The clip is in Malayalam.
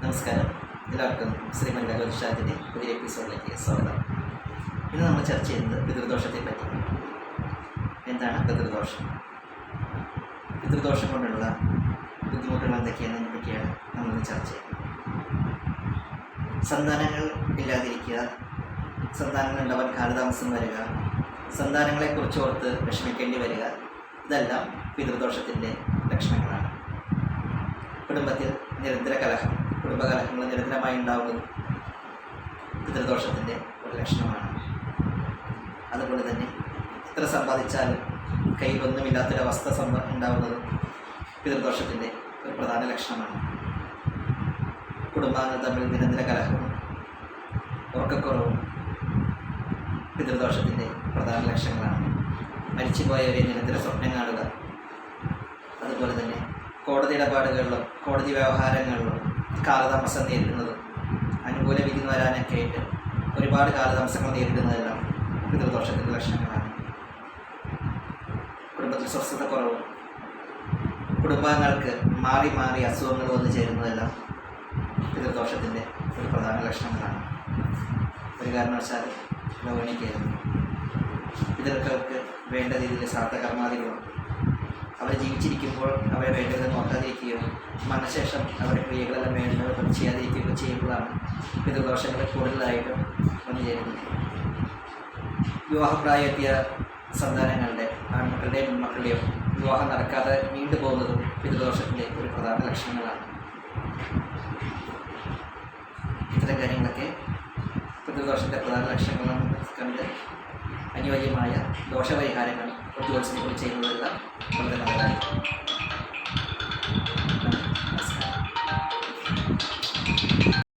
നമസ്കാരം, എല്ലാവർക്കും ശ്രീമൻ ജ്യോതിഷാദിൻ്റെ പുതിയ എപ്പിസോഡിലേക്ക് സ്വാഗതം. ഇന്ന് നമ്മൾ ചർച്ച ചെയ്യുന്നത് പിതൃദോഷത്തെ പറ്റി. എന്താണ് പിതൃദോഷം? പിതൃദോഷം കൊണ്ടുള്ള ബുദ്ധിമുട്ടുകൾ എന്തൊക്കെയാണെന്നതിനെ പറ്റിയാണ് നമ്മളിന്ന് ചർച്ച ചെയ്യുന്നത്. സന്താനങ്ങൾ ഇല്ലാതിരിക്കുക, സന്താനങ്ങൾ ഉണ്ടാവാൻ കാലതാമസം വരിക, സന്താനങ്ങളെക്കുറിച്ച് ഓർത്ത് വിഷമിക്കേണ്ടി വരിക, ഇതെല്ലാം പിതൃദോഷത്തിൻ്റെ ലക്ഷണങ്ങളാണ്. കുടുംബത്തിൽ നിരന്തര കലഹം, കുടുംബകലഹങ്ങൾ നിരന്തരമായി ഉണ്ടാവുന്നതും പിതൃദോഷത്തിൻ്റെ ഒരു ലക്ഷണമാണ്. അതുപോലെ തന്നെ എത്ര സമ്പാദിച്ചാലും കയ്യിലൊന്നുമില്ലാത്തൊരവസ്ഥ ഉണ്ടാവുന്നതും പിതൃദോഷത്തിൻ്റെ ഒരു പ്രധാന ലക്ഷണമാണ്. കുടുംബാംഗങ്ങൾ തമ്മിൽ നിരന്തര കലഹവും ഉറക്കക്കുറവും പിതൃദോഷത്തിൻ്റെ പ്രധാന ലക്ഷണങ്ങളാണ്. മരിച്ചുപോയവരെ നിരന്തര സ്വപ്നം കാണുക, അതുപോലെ തന്നെ കോടതി ഇടപാടുകളിലും കോടതി വ്യവഹാരങ്ങളിലും കാലതാമസം നേരിടുന്നതും അനുകൂല വിധി വരാനൊക്കെ ആയിട്ട് ഒരുപാട് കാലതാമസങ്ങൾ നേരിടുന്നതെല്ലാം പിതൃദോഷത്തിൻ്റെ ലക്ഷണങ്ങളാണ്. കുടുംബത്തിൽ സ്വസ്ഥത കുറവും കുടുംബാംഗങ്ങൾക്ക് മാറി മാറി അസുഖങ്ങൾ വന്നു ചേരുന്നതെല്ലാം പിതൃദോഷത്തിൻ്റെ ഒരു പ്രധാന ലക്ഷണങ്ങളാണ്. ഒരു കാരണവശാലും രോഗിണിക്കരുത്. പിതൃക്കൾക്ക് വേണ്ട രീതിയിൽ ശ്രാദ്ധകർമാദികളും അവർ ജീവിച്ചിരിക്കുമ്പോൾ അവരെ വേണ്ടത് നോക്കാതിരിക്കുകയോ മരണശേഷം അവരുടെ ക്രിയകളെല്ലാം വേണ്ടത് ചെയ്യാതിരിക്കുകയോ ചെയ്യുമ്പോഴാണ് പിതൃദോഷങ്ങൾ കൂടുതലായിട്ടും വന്നു ചേരുന്നത്. വിവാഹപ്രായമെത്തിയ സന്താനങ്ങളുടെ ആൺമക്കളുടെയും പെൺമക്കളുടെയും വിവാഹം നടക്കാതെ നീണ്ടുപോകുന്നതും പിതൃദോഷത്തിൻ്റെ ഒരു പ്രധാന ലക്ഷണങ്ങളാണ്. ഇത്തരം കാര്യങ്ങളൊക്കെ പിതൃദോഷത്തിൻ്റെ പ്രധാന ലക്ഷണങ്ങളാണ് കണ്ട് അനുയോജ്യമായ ദോഷപരിഹാരങ്ങൾ ജ്യോത്സ്യത്തിൽ ചെയ്യുന്നതെല്ലാം വളരെ നല്ലതായിരിക്കും.